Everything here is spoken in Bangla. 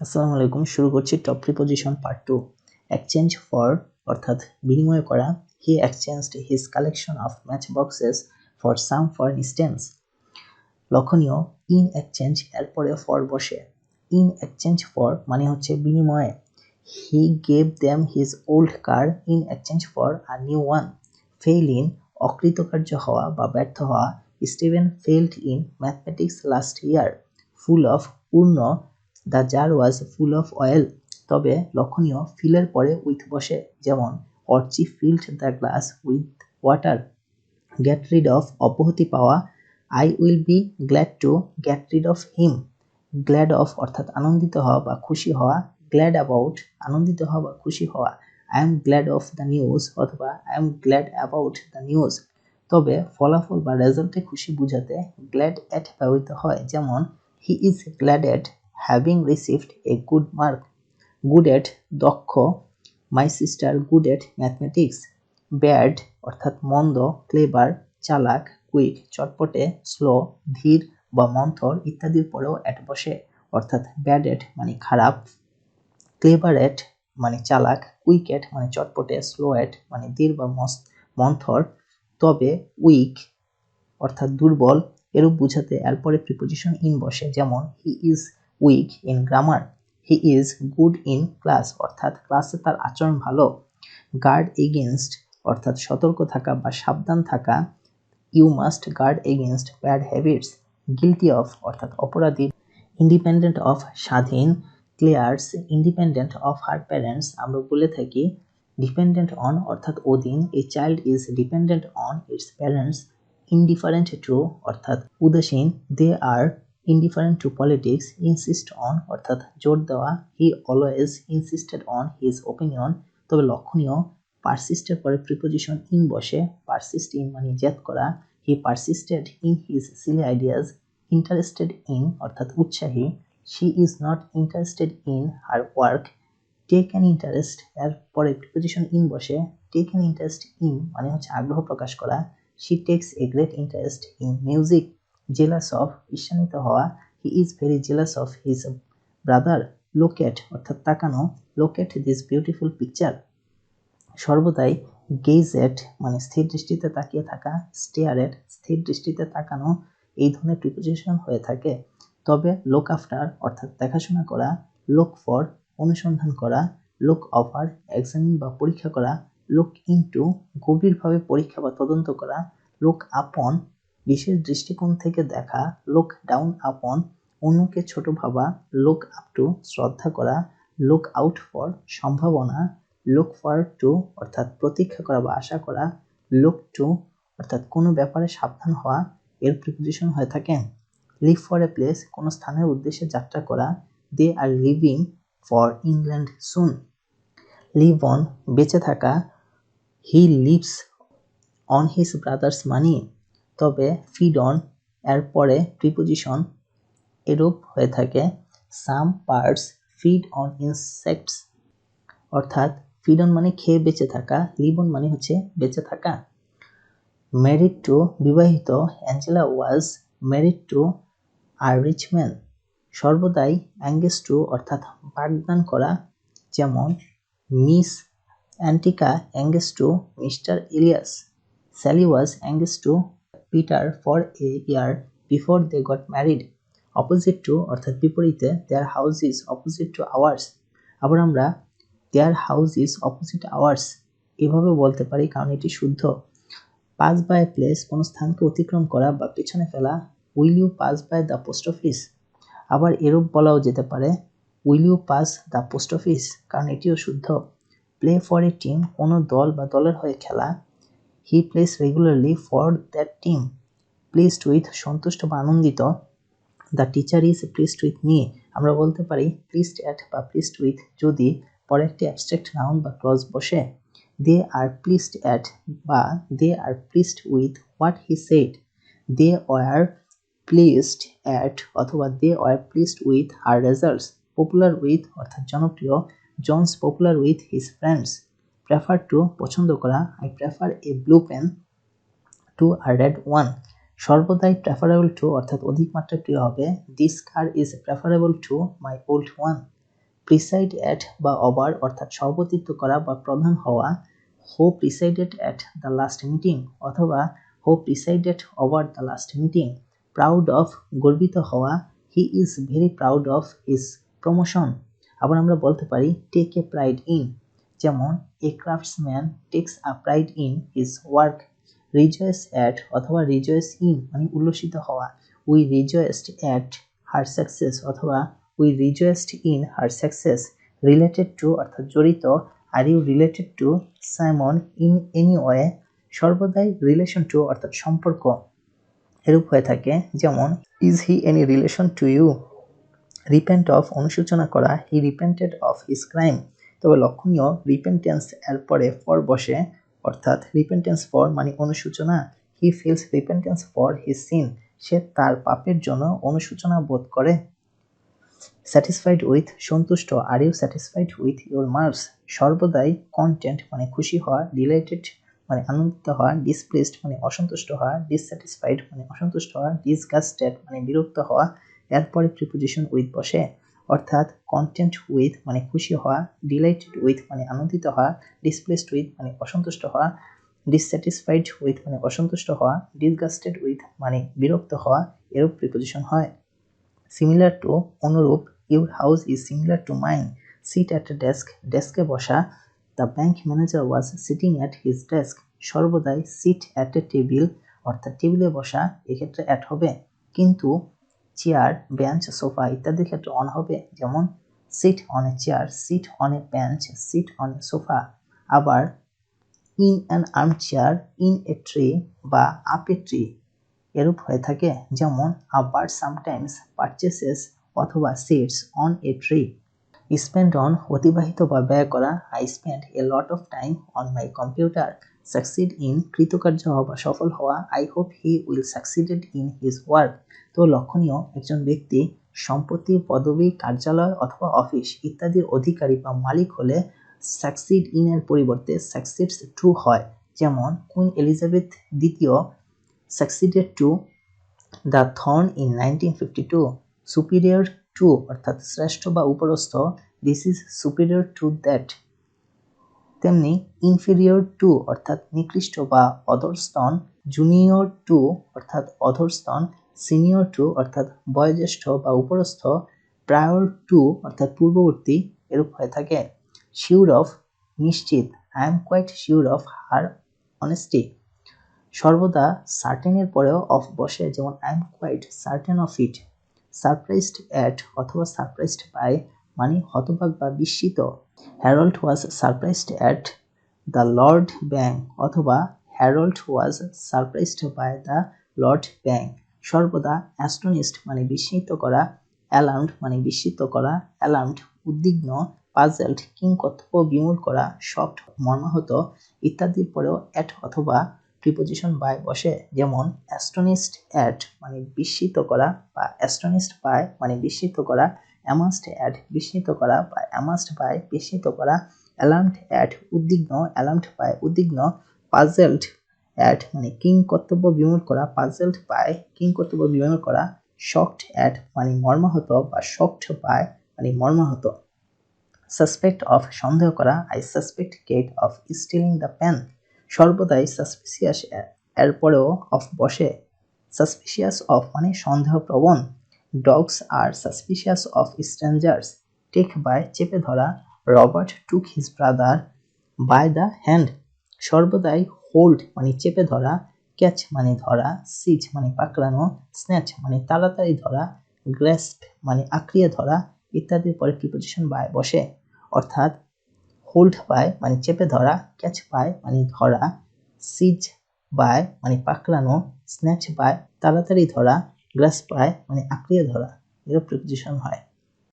আসসালামু আলাইকুম। শুরু করছি top preposition part 2। Exchange for অর্থাৎ বিনিময় করা। He exchanged his collection of match boxes for some for instance. লক্ষণীয় ইন এক্সচেঞ্জ এর পরে ফর বসে। ইন এক্সচেঞ্জ ফর মানে হচ্ছে বিনিময়ে। He gave them his old car in exchange for a new one. Fail in অকৃতকার্য হওয়া বা ব্যর্থ হওয়া। Steven failed in mathematics last year. Full of পূর্ণ। The jar was full of oil. তবে লক্ষণীয় ফিলের পরে উইথ বসে, যেমন Archie filled the glass with water. Get rid of অব্যাহতি পাওয়া। I will be glad to get rid of him. Glad of অর্থাৎ আনন্দিত হওয়া বা খুশি হওয়া। গ্ল্যাড অ্যাবাউট আনন্দিত হওয়া বা খুশি হওয়া। I am glad of the news অথবা I am glad about the news. তবে ফলাফল বা রেজাল্টে খুশি বোঝাতে গ্ল্যাড এট ব্যবহৃত হয়, যেমন he is glad at having received a good mark. Good at দক্ষ। My sister good at mathematics. Bad অর্থাৎ মন্দ। ক্লেভার চালাক। কুইক চটপটে। স্লো ধীর বা মন্থর ইত্যাদির পরেও এট বসে, অর্থাৎ ব্যাড এট মানে খারাপ, ক্লেভার এট মানে চালাক, কুইক এট মানে চটপটে, স্লো এট মানে ধীর বা মন্থর। তবে উইক অর্থাৎ দুর্বল এরূপ বুঝাতে এরপরে প্রিপোজিশন ইন বসে, যেমন he is weak in grammar. He is good in class অর্থাৎ ক্লাসে তার আচরণ ভালো। গার্ড এগেনস্ট অর্থাৎ সতর্ক থাকা বা সাবধান থাকা। You must guard against bad habits. Guilty of অর্থাৎ অপরাধী। ইন্ডিপেন্ডেন্ট অফ স্বাধীন। Clare's independent of her parents আমরা বলে থাকি। ডিপেন্ডেন্ট অন অর্থাৎ অধীন। A child is dependent on its parents. Indifferent to অর্থাৎ উদাসীন। They are indifferent to politics. Insist on অর্থাৎ জোর দেওয়া। He always insisted on his opinion. তবে লক্ষণীয় পারসিস্টের পরে প্রিপোজিশন ইন বসে। পারসিস্ট ইন মানে জেদ করা। He persisted in his silly ideas. Interested in অর্থাৎ উৎসাহী। She is not interested in her work. Take an interest এর পরে প্রিপোজিশন ইন বসে। টেক অ্যান ইন্টারেস্ট ইন মানে হচ্ছে আগ্রহ প্রকাশ করা। She takes a great interest in music. Jealous of ঈর্ষান্বিত হওয়া। He is very jealous of his brother. Look at অর্থাৎ তাকানো। Look at this beautiful picture. সর্বদাই গেজ এট মানে স্থির দৃষ্টিতে তাকিয়ে থাকা। স্টেয়ার এট স্থির দৃষ্টিতে তাকানো। এই ধরনের প্রিপোজিশন হয়ে থাকে। তবে লুক আফটার অর্থাৎ দেখাশোনা করা। লুক ফর অনুসন্ধান করা। লুক ওভার এক্সামিন বা পরীক্ষা করা। লুক ইনটু গভীরভাবে পরীক্ষা বা তদন্ত করা। লুক আপন বিশেষ দৃষ্টিকোণ থেকে দেখা। লুক ডাউন আপন অন্যকে ছোট ভাবা। লুক আপ টু শ্রদ্ধা করা। লুক আউট ফর সম্ভাবনা। লুক ফর টু অর্থাৎ প্রতীক্ষা করা বা আশা করা। লুক টু অর্থাৎ কোনো ব্যাপারে সাবধান হওয়া এর প্রিপোজিশন হয়ে থাকে। লিভ ফর এ প্লেস কোনো স্থানের উদ্দেশ্যে যাত্রা করা। They are leaving for England soon. Live on বেঁচে থাকা। He lives on his brother's money. তবে ফিড অন এর পরে প্রিপোজিশন এরূপ হয়ে থাকে। Some birds feed on insects অর্থাৎ ফিড অন মানে খেয়ে বেঁচে থাকা। লিভ অন মানে হচ্ছে বেঁচে থাকা। ম্যারিড টু বিবাহিত। Angela was married to a rich man. সর্বদাই অ্যাঙ্গেজ টু অর্থাৎ বাগদান করা, যেমন miss Antika engage to mister Ilias. Sally was engage to Peter for a year before they got married. Opposite to অর্থাৎ বিপরীতে। Their house is opposite to ours. আবার আমরা their house is opposite ours এভাবে বলতে পারি, কারণ এটি শুদ্ধ। পাস বাই প্লেস কোনো স্থানকে অতিক্রম করা বা পেছনে ফেলা। Will you pass by the post office. আবার এরূপ বলাও যেতে পারে will you pass the post office, কারণ এটিও শুদ্ধ। প্লে ফর এ টিম কোনো দল বা দলের হয়ে খেলা। He plays regularly for that team. Pleased with সন্তুষ্ট বা আনন্দিত। The teacher is pleased with me. আমরা বলতে পারি প্লিজড অ্যাট বা প্লিজড উইথ যদি পরে একটি অ্যাবস্ট্রাক্ট নাউন বা ক্লজ বসে। দে আর প্লিজড অ্যাট বা they are pleased with what he said. They were pleased at অথবা they were pleased with her results. Popular with অর্থাৎ জনপ্রিয়। John's popular with his friends. Prefer to পছন্দ করা। I prefer a blue pen to a red one. সর্বদাই প্রেফারেবল টু অর্থাৎ অধিক মাত্রায় প্রিয় হবে। This car is preferable to my old one. Preside at বা ওভার অর্থাৎ সভাপতিত্ব করা বা প্রধান হওয়া, হু presided at the last meeting অথবা who presided over the last meeting. Proud of গর্বিত হওয়া, he is very proud of his promotion. আবার আমরা বলতে পারি টেক এ প্রাইড ইন, যেমন a craftsman takes a pride in his work. Rejoice at অথবা রিজয়েস ইন মানে উল্লসিত হওয়া, we rejoiced at her success অথবা we rejoiced in her success. Related to অর্থাৎ জড়িত, are you related to Simon in any way, সর্বদাই রিলেশন টু অর্থাৎ সম্পর্ক এরূপ হয়ে থাকে, যেমন is he any relation to you. Repent of অনুশোচনা করা, he repented of his crime. তবে লক্ষণীয় রিপেন্টেন্স এর পরে ফর বসে, অর্থাৎ রিপেন্টেন্স ফর মানে অনুশোচনা। He feels repentance for his sin, সে তার পাপের জন্য অনুশোচনা বোধ করে। স্যাটিসফাইড উইথ সন্তুষ্ট, are you satisfied with your marks. সর্বদাই কন্টেন্ট মানে খুশি হওয়া, ডিলাইটেড মানে আনন্দিত হওয়া, ডিসপ্লেসড মানে অসন্তুষ্ট হওয়া, ডিসস্যাটিসফাইড মানে অসন্তুষ্ট হওয়া, ডিসগাস্টেড মানে বিরক্ত হওয়া। এরপরে প্রিপোজিশন উইথ বসে, অর্থাৎ কন্টেন্ট উইথ মানে খুশি হওয়া, ডিলাইটেড উইথ মানে আনন্দিত হওয়া, ডিসপ্লেসড উইথ মানে অসন্তুষ্ট হওয়া, ডিসস্যাটিসফাইড উইথ মানে অসন্তুষ্ট হওয়া, ডিসগাস্টেড উইথ মানে বিরক্ত হওয়া, এরূপ প্রিপোজিশন হয়। সিমিলার টু অনুরূপ, your house is similar to mine. Sit at a desk ডেস্কে বসা, the bank manager was sitting at his desk. সর্বদাই সিট অ্যাট এ টেবিল অর্থাৎ টেবিলে বসা, এক্ষেত্রে অ্যাট হবে, কিন্তু চেয়ার বেঞ্চ সোফা ইত্যাদির ক্ষেত্রে অন হবে, যেমন sit on a chair, sit on a bench, sit on a sofa. আবার in an armchair, in a tree বা আপ এ ট্রি এরূপ হয়ে থাকে, যেমন আ বার্ড সামটাইমস পারচেসেস অথবা sits on a tree. Spend on অতিবাহিত বা ব্যয় করা, I spend a lot of time on my computer. Succeed in কৃতকার্য হওয়া বা সফল হওয়া, I hope he will succeeded in his work. তো লক্ষণীয়, একজন ব্যক্তি সম্পত্তি, পদবি, কার্যালয় অথবা অফিস ইত্যাদির অধিকারী বা মালিক হলে সাকসিড ইন এর পরিবর্তে সাকসিডস টু হয়, যেমন কুইন এলিজাবেথ দ্বিতীয় succeeded to the throne in 1952. Superior to অর্থাৎ শ্রেষ্ঠ বা উপরস্থ, this is superior to that. তেমনি inferior to অর্থাৎ নিকৃষ্ট বা অধস্তন, junior to অর্থাৎ অধস্তন, senior to অর্থাৎ বয়োজ্যেষ্ঠ বা উপরস্থ, prior to অর্থাৎ পূর্ববর্তী এরূপ হয়ে থাকে। sure of নিশ্চিত, I am quite sure of her honesty. সর্বদা সার্টেনের পরেও অফ বসে, যেমন I am quite certain of it. Surprised at অথবা সারপ্রাইজড বাই মানে হতবাক বা বিস্মিত। Harold was surprised at the loud bang অথবা Harold was surprised by the loud bang. সর্বদা অ্যাস্টনিশড মানে বিস্মিত করা, অ্যালার্মড মানে বিস্মিত করা, অ্যালার্মড উদ্বিগ্ন, পাজেলড কিংকর্তব্য বিমূঢ় করা, শকড মর্মাহত ইত্যাদির পরেও অ্যাট অথবা প্রিপোজিশন বাই বসে, যেমন অ্যাস্টনিশড অ্যাট মানে বিস্মিত করা বা অ্যাস্টনিশড বাই মানে বিস্মিত করা, অ্যামাজড অ্যাট বিস্মিত করা বা অ্যামাজড বাই বিস্মিত করা, অ্যালার্মড অ্যাট উদ্বিগ্ন, অ্যালার্মড বাই উদ্বিগ্ন, পাজেলড অ্যাট মানে কিংকর্তব্য বিমূঢ় করা, পাজেলড বাই কিংকর্তব্য বিমূঢ় করা, শকড অ্যাট মানে মর্মাহত বা শকড বাই মানে মর্মাহত। সাসপেক্ট অফ সন্দেহ করা, I suspect Kate of stealing the pen. সর্বদাই সাসপিসিয়াস এর পরেও অফ বসে, সাসপিসিয়াস অফ মানে সন্দেহপ্রবণ। Dogs are suspicious of strangers. Take by চেপে ধরা, Robert took his brother by the hand. সর্বদাই হোল্ড মানে চেপে ধরা, ক্যাচ মানে ধরা, সিজ মানে পাকড়ানো, স্ন্যাচ মানে তাড়াতাড়ি ধরা, গ্র্যাস্প মানে আঁকড়িয়ে ধরা ইত্যাদির পরে প্রিপোজিশন বাই বসে, অর্থাৎ হোল্ড বাই মানে চেপে ধরা, ক্যাচ বাই মানে ধরা, সিজ বাই মানে পাকড়ানো, স্ন্যাচ বাই তাড়াতাড়ি ধরা, গ্রাস্প বাই মানে আঁকড়িয়ে ধরা, এর প্রিপোজিশন হয়।